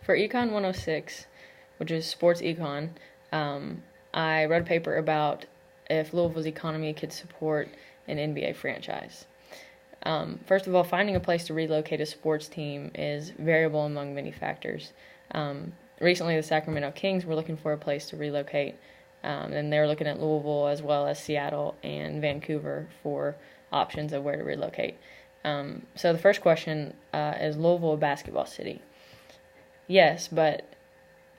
for Econ 106, which is sports econ, I wrote a paper about if Louisville's economy could support an NBA franchise. First of all, finding a place to relocate a sports team is variable among many factors. Recently, the Sacramento Kings were looking for a place to relocate, and they were looking at Louisville as well as Seattle and Vancouver for options of where to relocate. So the first question is Louisville a basketball city? Yes, but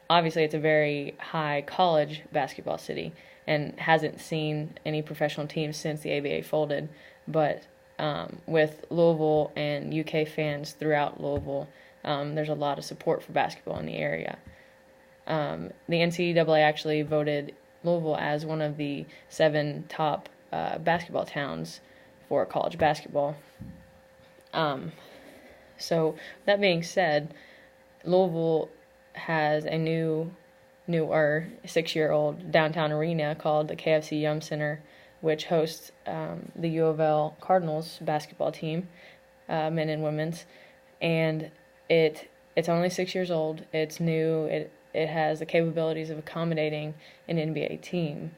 obviously it's a very high college basketball city and hasn't seen any professional teams since the ABA folded. But with Louisville and UK fans throughout Louisville, there's a lot of support for basketball in the area. The NCAA actually voted Louisville as one of the 7 top basketball towns for college basketball. So that being said, Louisville has a newer 6-year-old downtown arena called the KFC Yum Center, which hosts the U of L Cardinals basketball team, men and women's, and it's only 6 years old. It's new. It has the capabilities of accommodating an NBA team,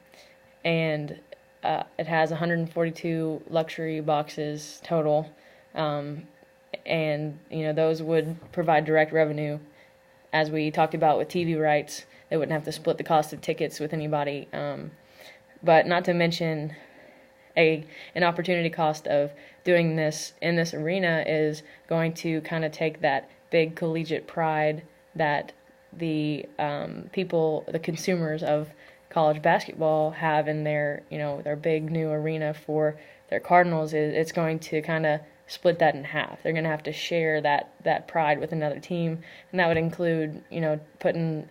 and it has 142 luxury boxes total, and those would provide direct revenue. As we talked about with TV rights, they wouldn't have to split the cost of tickets with anybody. But not to mention an opportunity cost of doing this in this arena is going to kind of take that big collegiate pride that the the consumers of college basketball have in their big new arena for their Cardinals. It's going to kind of split that in half. They're going to have to share that pride with another team, and that would include putting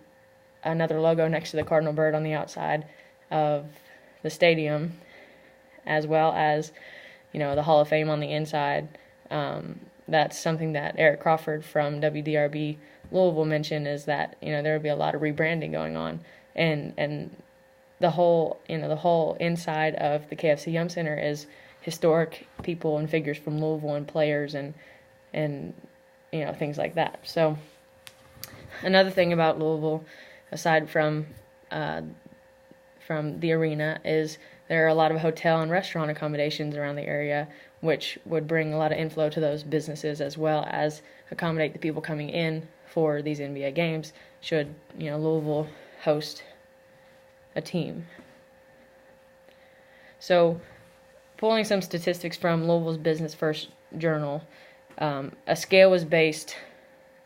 another logo next to the cardinal bird on the outside of the stadium, as well as the Hall of Fame on the inside. That's something that Eric Crawford from WDRB Louisville mentioned, is that there would be a lot of rebranding going on, and the whole inside of the KFC Yum Center is historic people and figures from Louisville and players and things like that. So another thing about Louisville, aside from the arena, is there are a lot of hotel and restaurant accommodations around the area, which would bring a lot of inflow to those businesses, as well as accommodate the people coming in for these NBA games should Louisville host a team. So, pulling some statistics from Louisville's Business First Journal, a scale was based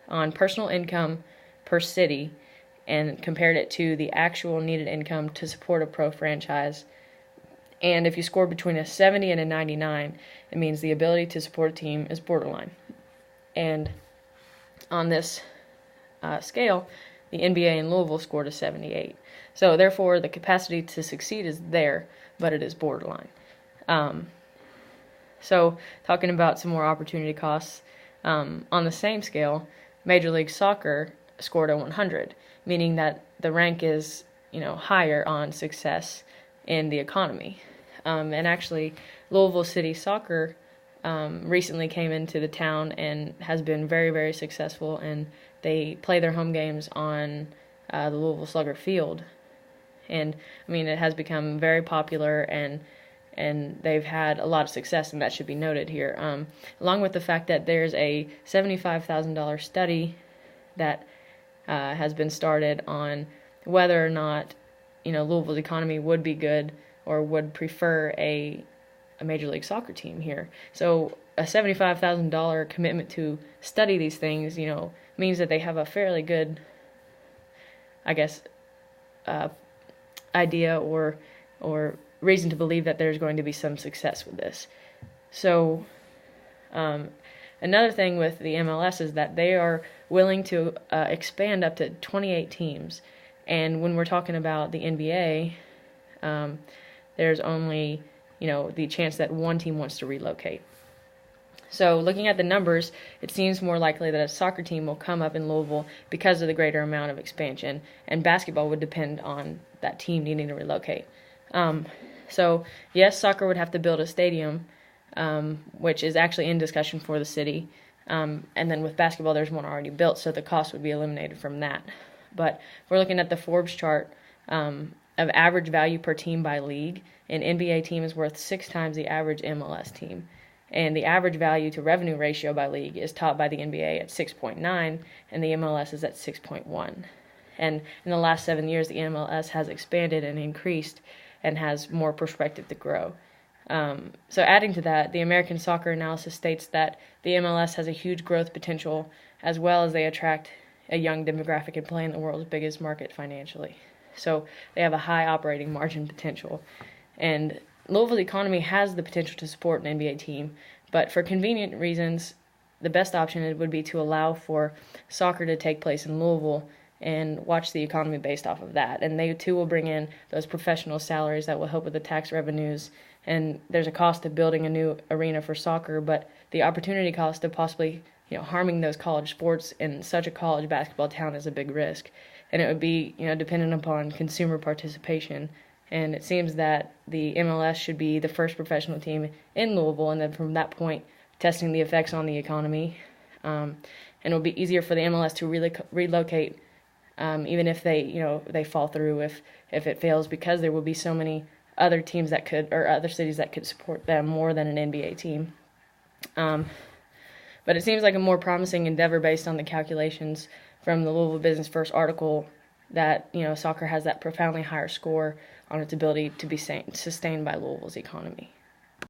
on personal income per city and compared it to the actual needed income to support a pro franchise. And if you score between a 70 and a 99, it means the ability to support a team is borderline. And on this scale, the NBA in Louisville scored a 78. So therefore, the capacity to succeed is there, but it is borderline. So talking about some more opportunity costs, on the same scale, Major League Soccer scored a 100, meaning that the rank is higher on success in the economy. And actually, Louisville City Soccer recently came into the town and has been very, very successful, and they play their home games on the Louisville Slugger Field. And it has become very popular, and they've had a lot of success, and that should be noted here. Along with the fact that there's a $75,000 study that has been started on whether or not Louisville's economy would be good or would prefer a Major League Soccer team here. So a $75,000 commitment to study these things, means that they have a fairly good, idea or reason to believe that there's going to be some success with this. So another thing with the MLS is that they are willing to expand up to 28 teams. And when we're talking about the NBA, there's only, the chance that one team wants to relocate. So looking at the numbers, it seems more likely that a soccer team will come up in Louisville because of the greater amount of expansion, and basketball would depend on that team needing to relocate. So yes, soccer would have to build a stadium, which is actually in discussion for the city. And then with basketball, there's one already built, so the cost would be eliminated from that. But if we're looking at the Forbes chart of average value per team by league, an NBA team is worth 6 times the average MLS team. And the average value to revenue ratio by league is topped by the NBA at 6.9, and the MLS is at 6.1. And in the last 7 years, the MLS has expanded and increased and has more perspective to grow. So adding to that, the American Soccer Analysis states that the MLS has a huge growth potential, as well as they attract a young demographic and play in the world's biggest market financially. So they have a high operating margin potential. And Louisville's economy has the potential to support an NBA team, but for convenient reasons, the best option would be to allow for soccer to take place in Louisville and watch the economy based off of that. And they too will bring in those professional salaries that will help with the tax revenues. And there's a cost of building a new arena for soccer, but the opportunity cost of possibly harming those college sports in such a college basketball town is a big risk. And it would be dependent upon consumer participation. And it seems that the MLS should be the first professional team in Louisville, and then from that point, testing the effects on the economy. And it'll be easier for the MLS to relocate, even if they fall through if it fails, because there will be so many other teams that could, or other cities that could support them more than an NBA team. But it seems like a more promising endeavor based on the calculations from the Louisville Business First article that soccer has that profoundly higher score on its ability to be sustained by Louisville's economy.